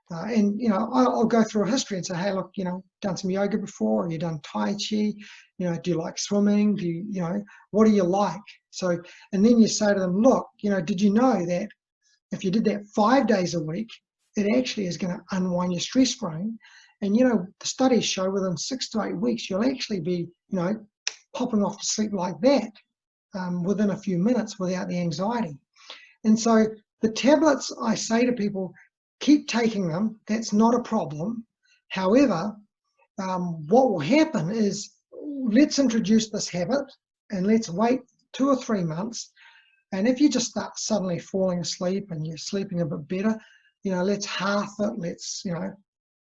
And, you know, I'll go through a history and say, hey, look, you know, done some yoga before, have you done Tai Chi? You know, do you like swimming? Do you, you know, what do you like? So, and then you say to them, look, you know, did you know that if you did that 5 days a week, it actually is going to unwind your stress brain? And, you know, the studies show within 6 to 8 weeks, you'll actually be, you know, popping off to sleep like that within a few minutes without the anxiety. And so the tablets, I say to people, keep taking them. That's not a problem. However, what will happen is, let's introduce this habit and let's wait 2 or 3 months. And if you just start suddenly falling asleep and you're sleeping a bit better, you know, let's half it. Let's, you know,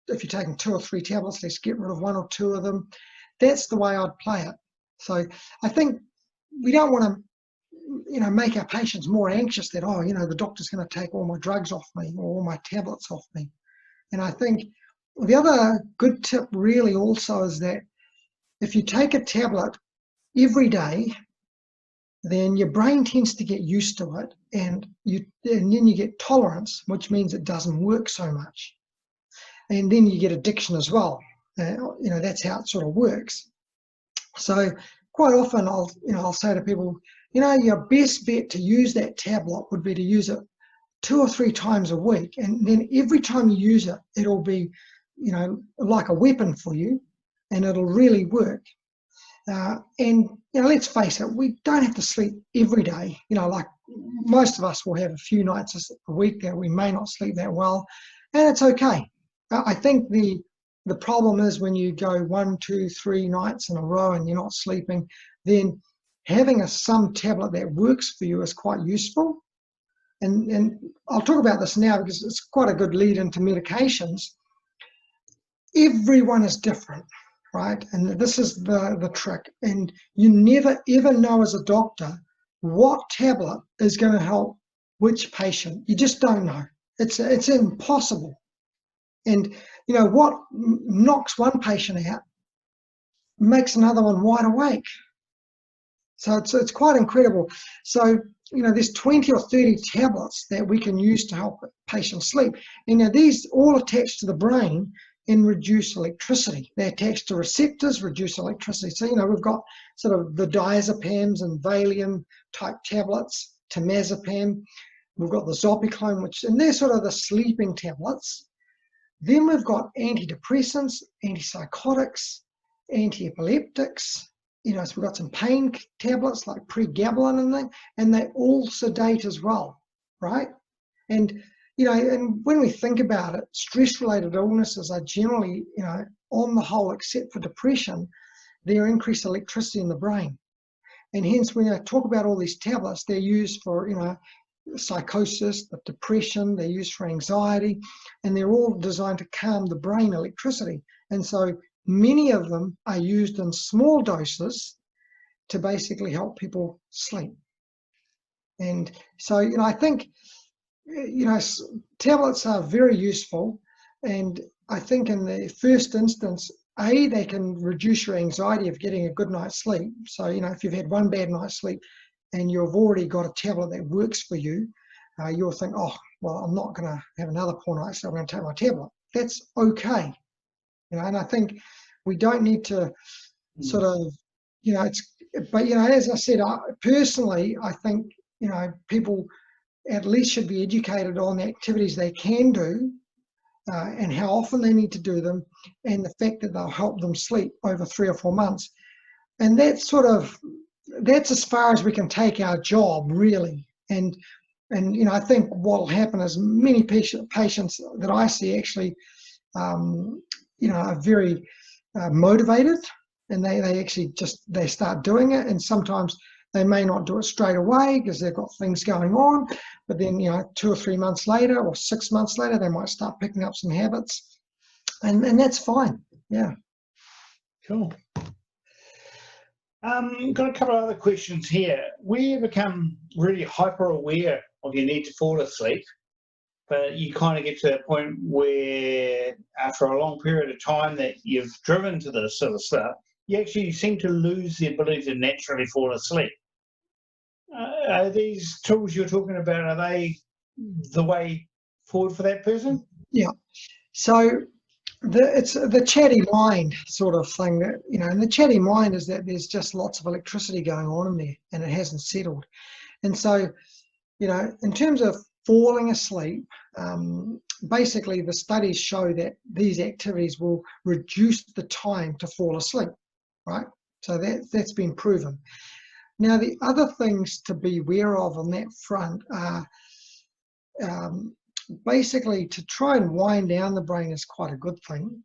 if you're taking 2 or 3 tablets, let's get rid of 1 or 2 of them. That's the way I'd play it. So I think we don't want to, you know, make our patients more anxious that, oh, you know, the doctor's going to take all my drugs off me or all my tablets off me. And I think the other good tip really also is that if you take a tablet every day, then your brain tends to get used to it, and then you get tolerance, which means it doesn't work so much. And then you get addiction as well. That's how it sort of works. So quite often I'll say to people, your best bet to use that tablet would be to use it 2 or 3 times a week, and then every time you use it, it'll be, like a weapon for you, and it'll really work. And let's face it, we don't have to sleep every day. Like most of us will have a few nights a week that we may not sleep that well, and it's okay. I think the problem is when you go 1, 2, 3 nights in a row and you're not sleeping, then having some tablet that works for you is quite useful. And I'll talk about this now because it's quite a good lead into medications. Everyone is different, right? And this is the trick. And you never ever know as a doctor what tablet is going to help which patient. You just don't know. It's impossible. And what knocks one patient out makes another one wide awake. So it's quite incredible. So there's 20 or 30 tablets that we can use to help patients sleep. And these all attach to the brain and reduce electricity. They attach to receptors, reduce electricity. So we've got sort of the diazepams and Valium type tablets, temazepam. We've got the Zopiclone, and they're sort of the sleeping tablets. Then we've got antidepressants, antipsychotics, anti-epileptics. So we've got some pain tablets like pregabalin and they all sedate as well, right? And and when we think about it, stress-related illnesses are generally, on the whole, except for depression, they're increased electricity in the brain. And hence, when I talk about all these tablets, they're used for, psychosis, depression, they're used for anxiety, and they're all designed to calm the brain electricity. And so many of them are used in small doses to basically help people sleep. And so, I think, tablets are very useful. And I think in the first instance, they can reduce your anxiety of getting a good night's sleep. So, if you've had one bad night's sleep and you've already got a tablet that works for you, you'll think, oh, well, I'm not going to have another poor night's sleep, I'm going to take my tablet. That's okay. And I think we don't need to sort of, but as I said, personally, I think, people at least should be educated on the activities they can do and how often they need to do them, and the fact that they'll help them sleep over 3 or 4 months. And that's as far as we can take our job, really. And I think what will happen is many patients that I see actually, are very motivated, and they actually they start doing it. And sometimes they may not do it straight away because they've got things going on, but then 2 or 3 months later or 6 months later, they might start picking up some habits, and that's fine. Yeah. Cool. Got a couple of other questions here. When you become really hyper aware of your need to fall asleep, but you kind of get to that point where after a long period of time that you've driven to this sort of stuff, you actually seem to lose the ability to naturally fall asleep. Are these tools you're talking about, are they the way forward for that person? Yeah. So it's the chatty mind sort of thing that, and the chatty mind is that there's just lots of electricity going on in there and it hasn't settled. And so, in terms of falling asleep, basically the studies show that these activities will reduce the time to fall asleep, right? So that's been proven. Now, the other things to be aware of on that front are basically to try and wind down the brain is quite a good thing.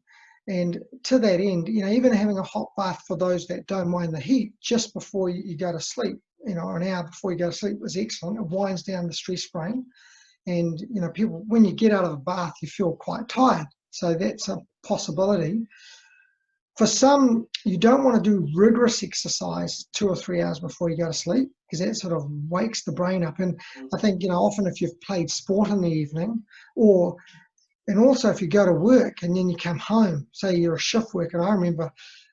And to that end, even having a hot bath for those that don't mind the heat just before you go to sleep, an hour before you go to sleep is excellent. It winds down the stress brain. And, people, when you get out of a bath, you feel quite tired. So that's a possibility. For some, you don't want to do rigorous exercise 2 or 3 hours before you go to sleep because that sort of wakes the brain up. And I think, often if you've played sport in the evening or and also if you go to work and then you come home, say you're a shift worker. I remember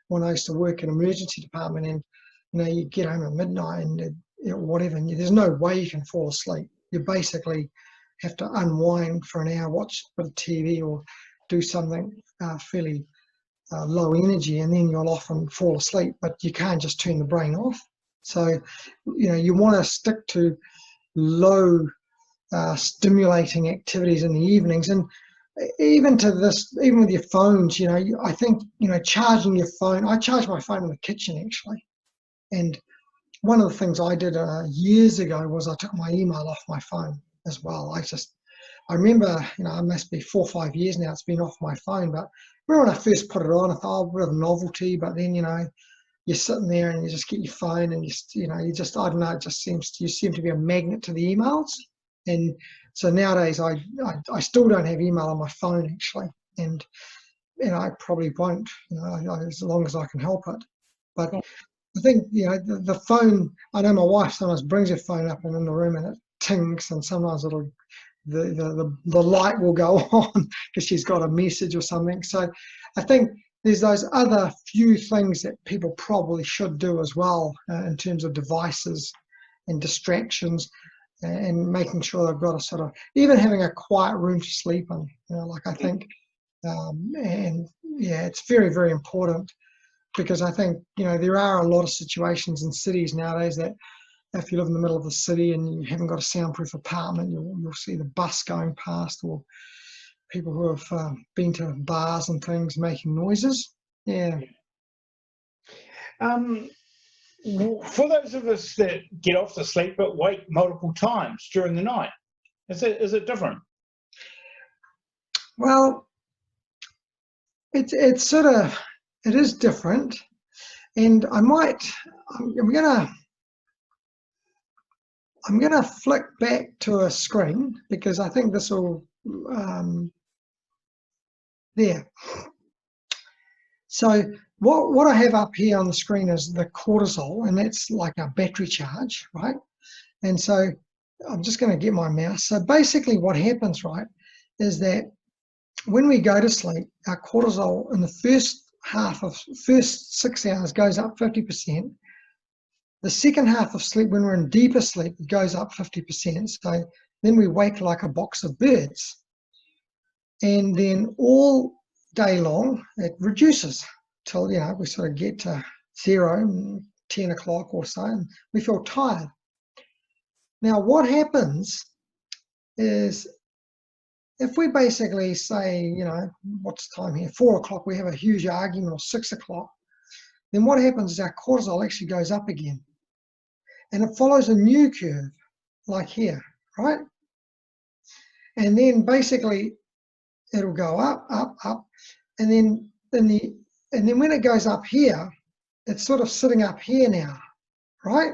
when I used to work in an emergency department, and you get home at midnight and whatever, and there's no way you can fall asleep. You basically have to unwind for an hour, watch a bit of TV or do something fairly low energy, and then you'll often fall asleep, but you can't just turn the brain off. So, you want to stick to low stimulating activities in the evenings. And even with your phones, I think, charging your phone, I charge my phone in the kitchen actually. And one of the things I did years ago was I took my email off my phone as well. I remember, it must be 4 or 5 years now it's been off my phone, but remember when I first put it on, I thought, a bit of novelty, but then, you're sitting there and you just get your phone and I don't know, you seem to be a magnet to the emails. And so nowadays I still don't have email on my phone actually, and I probably won't, as long as I can help it. But I think the phone, I know my wife sometimes brings her phone up and in the room and it tings, and sometimes the light will go on because she's got a message or something. So I think there's those other few things that people probably should do as well in terms of devices and distractions, and making sure they've got a sort of, even having a quiet room to sleep in, I think, and yeah, it's very, very important, because I think, there are a lot of situations in cities nowadays that if you live in the middle of the city and you haven't got a soundproof apartment, you'll see the bus going past, or people who have been to bars and things making noises. Yeah. For those of us that get off to sleep but wake multiple times during the night, is it different? Well, it is different, and I'm gonna flick back to a screen because I think this will there. So what I have up here on the screen is the cortisol, and that's like a battery charge, right? And so I'm just going to get my mouse. So basically what happens, right, is that when we go to sleep, our cortisol in the first 6 hours goes up 50%. The second half of sleep, when we're in deeper sleep, it goes up 50%. So then we wake like a box of birds. And then all day long, it reduces till, we sort of get to 0, 10 o'clock or so, and we feel tired. Now, what happens is if we basically say, what's the time here? 4 o'clock, we have a huge argument, or 6 o'clock, then what happens is our cortisol actually goes up again. And it follows a new curve, like here, right? And then basically it'll go up, up, up, and then when it goes up here, it's sort of sitting up here now, right?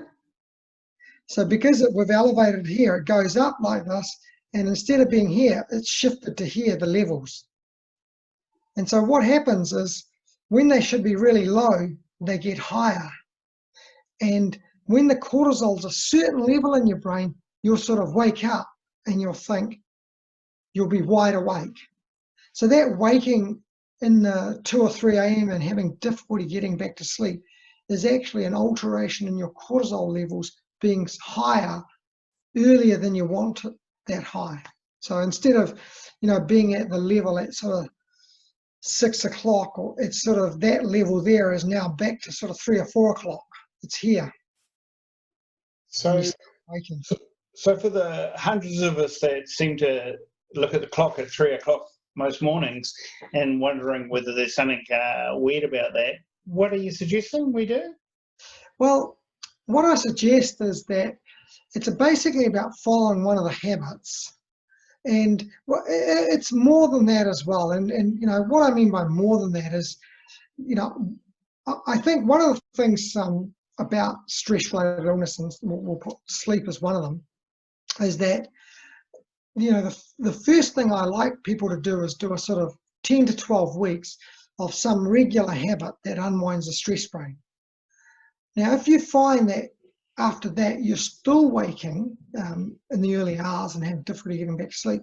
So because we've elevated here, it goes up like this, and instead of being here, it's shifted to here, the levels. And so what happens is when they should be really low, they get higher. And when the cortisol's a certain level in your brain, you'll sort of wake up and you'll think, you'll be wide awake. So that waking in the 2 or 3 a.m. and having difficulty getting back to sleep is actually an alteration in your cortisol levels being higher earlier than you want it that high. So instead of, being at the level at sort of 6 o'clock, or it's sort of that level there is now back to sort of 3 or 4 o'clock. It's here. So for the hundreds of us that seem to look at the clock at 3 o'clock most mornings and wondering whether there's something weird about that, what are you suggesting we do? Well, what I suggest is that it's basically about following one of the habits. And it's more than that as well. And what I mean by more than that is, I think one of the things about stress-related illness, and we'll put sleep as one of them, is that, the first thing I like people to do is do a sort of 10 to 12 weeks of some regular habit that unwinds the stress brain. Now, if you find that after that you're still waking in the early hours and have difficulty getting back to sleep,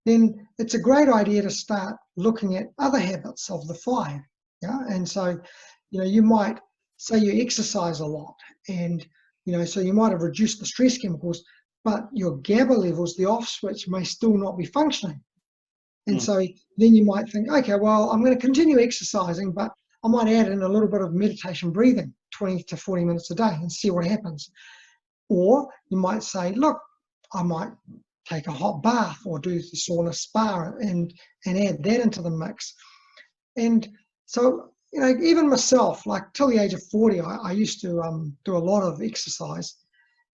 then it's a great idea to start looking at other habits of the 5. Yeah, and so, you might say you exercise a lot, and so you might have reduced the stress chemicals, but your GABA levels, the off switch, may still not be functioning. And so then you might think, okay, well, I'm going to continue exercising, but I might add in a little bit of meditation breathing, 20 to 40 minutes a day, and see what happens. Or you might say, look, I might take a hot bath or do the sauna spa and add that into the mix. And so, even myself, like till the age of 40, I used to do a lot of exercise,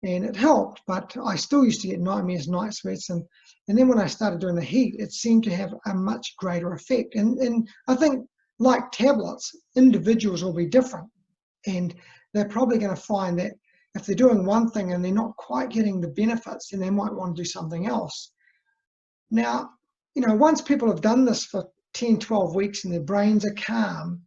and it helped, but I still used to get nightmares, night sweats, and then when I started doing the heat, it seemed to have a much greater effect. And I think, like tablets, individuals will be different, and they're probably going to find that if they're doing one thing and they're not quite getting the benefits, then they might want to do something else. Now, once people have done this for 10, 12 weeks and their brains are calm,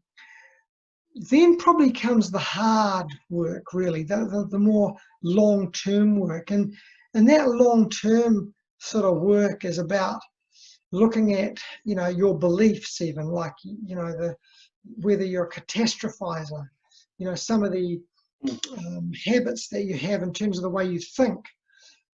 then probably comes the hard work, really, the more long-term work. And that long-term sort of work is about looking at, your beliefs, even like, whether you're a catastrophizer, some of the habits that you have in terms of the way you think.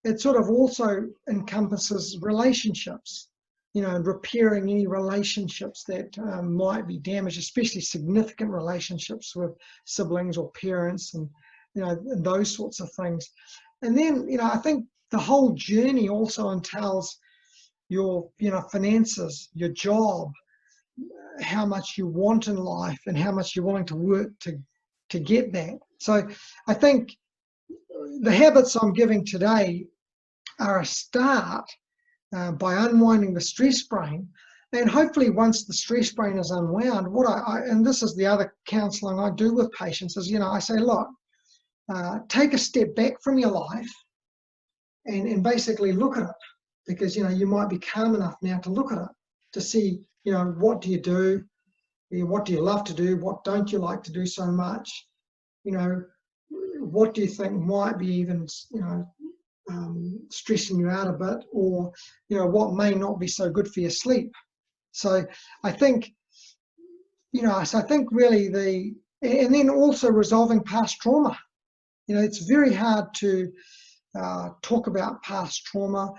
It sort of also encompasses relationships, and repairing any relationships that might be damaged, especially significant relationships with siblings or parents, and and those sorts of things. And then I think the whole journey also entails your finances, your job, how much you want in life, and how much you're willing to work to get that. So I think the habits I'm giving today are a start by unwinding the stress brain. And hopefully once the stress brain is unwound, what and this is the other counseling I do with patients, is, I say, look, take a step back from your life and basically look at it, because, you might be calm enough now to look at it, to see, what do you do? What do you love to do? What don't you like to do so much? What do you think might be even, stressing you out a bit, or what may not be so good for your sleep. So I think really and then also resolving past trauma. It's very hard to talk about past trauma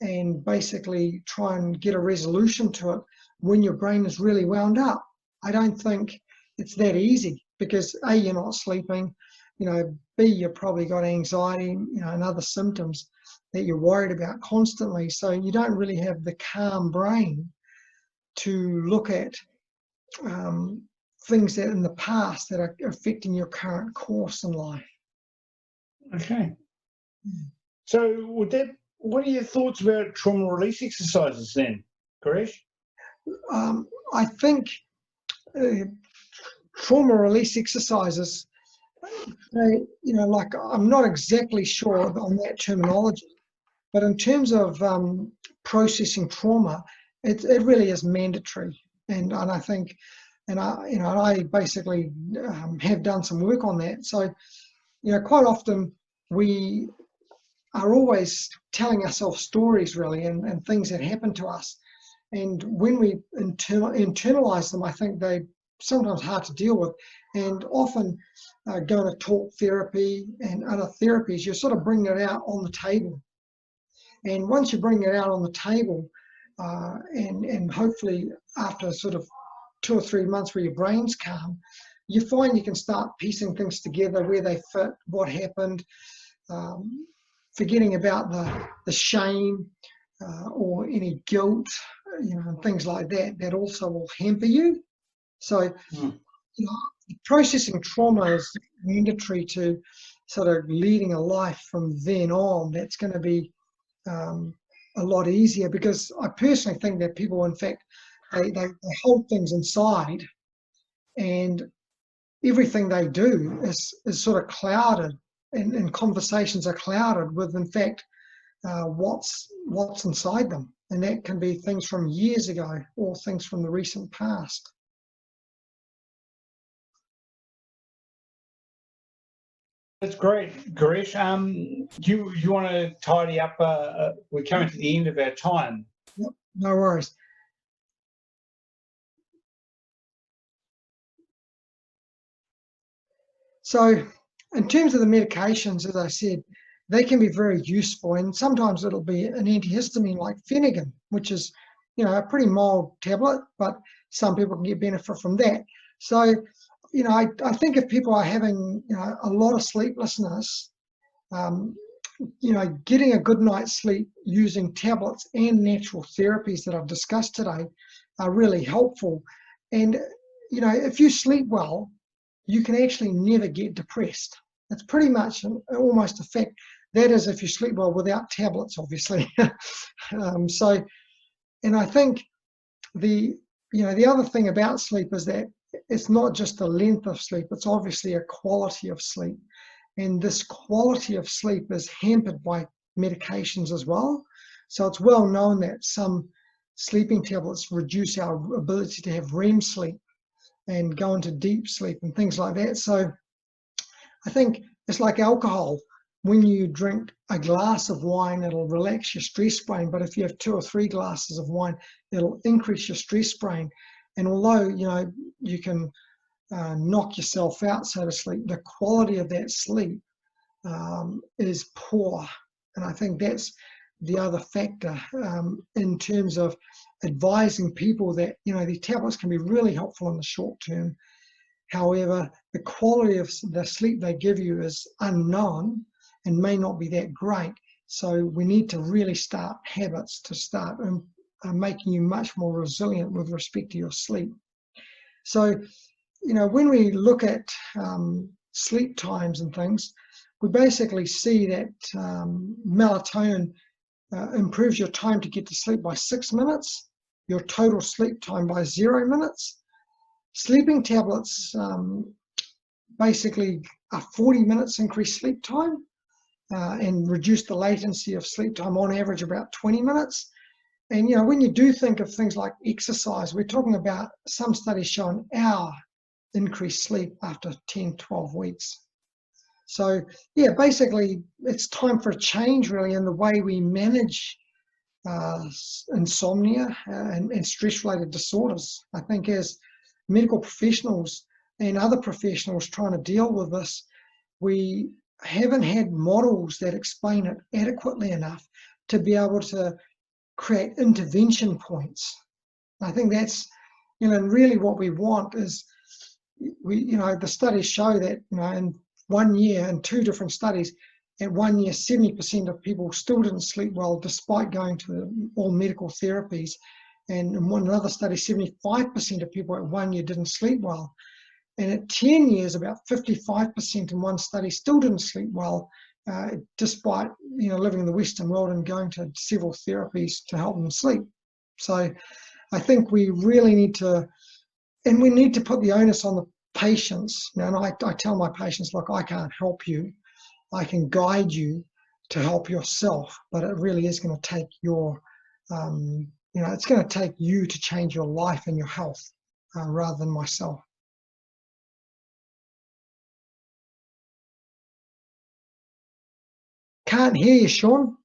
and basically try and get a resolution to it when your brain is really wound up. I don't think it's that easy, because A, you're not sleeping, B, you've probably got anxiety, and other symptoms that you're worried about constantly. So you don't really have the calm brain to look at things that in the past that are affecting your current course in life. Okay. So what are your thoughts about trauma release exercises then, Giresh? I think trauma release exercises, like, I'm not exactly sure on that terminology, but in terms of processing trauma, it really is mandatory. And I think, and I basically have done some work on that. So, quite often we are always telling ourselves stories, really, and things that happen to us. And when we internalize them, I think they're sometimes hard to deal with. And often going to talk therapy and other therapies, you're sort of bringing it out on the table. And once you bring it out on the table, and hopefully after sort of 2 or 3 months where your brain's calm, you find you can start piecing things together, where they fit, what happened, forgetting about the shame or any guilt, and things like that also will hamper you. So, processing trauma is mandatory to sort of leading a life from then on. That's going to be a lot easier, because I personally think that people, in fact, they hold things inside, and everything they do is sort of clouded, and conversations are clouded with, in fact, what's inside them. And that can be things from years ago or things from the recent past. That's great, Giresh. Do you want to tidy up? We're coming to the end of our time. Yep. No worries. So in terms of the medications, as I said, they can be very useful, and sometimes it'll be an antihistamine like Phenergan, which is, a pretty mild tablet, but some people can get benefit from that. So, I think if people are having, a lot of sleeplessness, getting a good night's sleep using tablets and natural therapies that I've discussed today are really helpful. And, if you sleep well, you can actually never get depressed. It's pretty much almost a fact. That is if you sleep well without tablets, obviously. And I think the other thing about sleep is that it's not just the length of sleep, it's obviously a quality of sleep. And this quality of sleep is hampered by medications as well. So it's well known that some sleeping tablets reduce our ability to have REM sleep and go into deep sleep and things like that. So I think it's like alcohol. When you drink a glass of wine, it'll relax your stress brain. But if you have 2 or 3 glasses of wine, it'll increase your stress brain. And although, you can knock yourself out, so to speak, the quality of that sleep is poor. And I think that's the other factor in terms of advising people that, these tablets can be really helpful in the short term. However, the quality of the sleep they give you is unknown and may not be that great. So we need to really start habits to start making you much more resilient with respect to your sleep. So, when we look at sleep times and things, we basically see that melatonin improves your time to get to sleep by 6 minutes, your total sleep time by 0 minutes. Sleeping tablets basically are 40 minutes increased sleep time and reduce the latency of sleep time on average about 20 minutes. And, when you do think of things like exercise, we're talking about some studies show an hour increased sleep after 10, 12 weeks. So, yeah, basically it's time for a change really in the way we manage insomnia and stress-related disorders. I think as medical professionals and other professionals trying to deal with this, we haven't had models that explain it adequately enough to be able to create intervention points. I think that's, really what we want is the studies show that, in 1 year, in 2 different studies, at 1 year, 70% of people still didn't sleep well despite going to all medical therapies. And in another study, 75% of people at 1 year didn't sleep well. And at 10 years, about 55% in one study still didn't sleep well, despite living in the Western world and going to several therapies to help them sleep. So I think we really need to, and we need to put the onus on the patients. Now, and I tell my patients, look, I can't help you. I can guide you to help yourself, but it really is going to take your, it's going to take you to change your life and your health rather than myself. Can't hear you, Sean.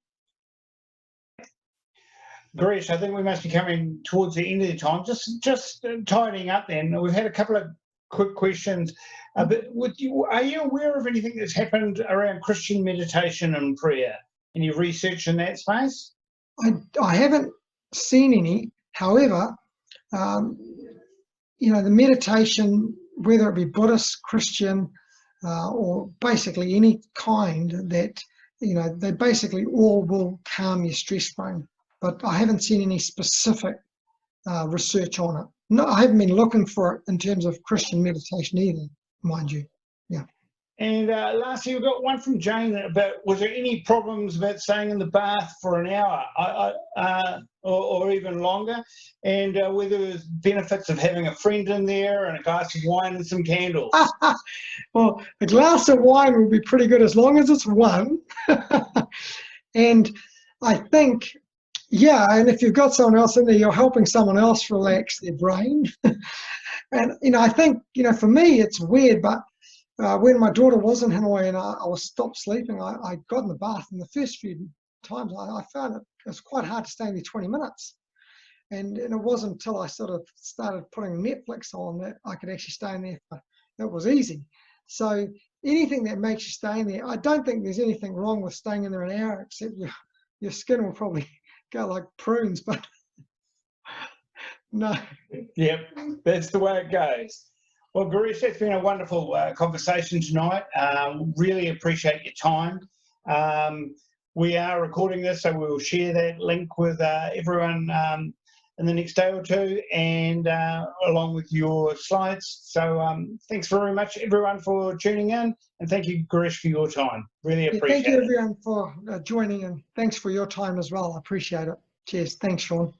Giresh, I think we must be coming towards the end of the time. Just tidying up then, we've had a couple of quick questions. But are you aware of anything that's happened around Christian meditation and prayer? Any research in that space? I haven't seen any. However, the meditation, whether it be Buddhist, Christian, or basically any kind, that they basically all will calm your stress brain. But I haven't seen any specific research on it. No, I haven't been looking for it in terms of Christian meditation either, mind you. Yeah. And lastly, we've got one from Jane about, was there any problems about staying in the bath for an hour or even longer? And whether there's benefits of having a friend in there and a glass of wine and some candles? Well, a glass of wine would be pretty good as long as it's one. And I think, yeah, and if you've got someone else in there, you're helping someone else relax their brain. And I think, for me, it's weird, but when my daughter was in Hanoi and I was stopped sleeping, I got in the bath, and the first few times I found it was quite hard to stay in there 20 minutes. And it wasn't until I sort of started putting Netflix on that I could actually stay in there. It was easy. So anything that makes you stay in there, I don't think there's anything wrong with staying in there an hour, except your skin will probably go like prunes, but no. Yep, that's the way it goes. Well, Giresh, it's been a wonderful conversation tonight. Really appreciate your time. We are recording this, so we'll share that link with everyone in the next day or two, and along with your slides. So thanks very much, everyone, for tuning in, and thank you, Giresh, for your time. Really appreciate it. Thank you, everyone, for joining, and thanks for your time as well. I appreciate it. Cheers. Thanks, Sean.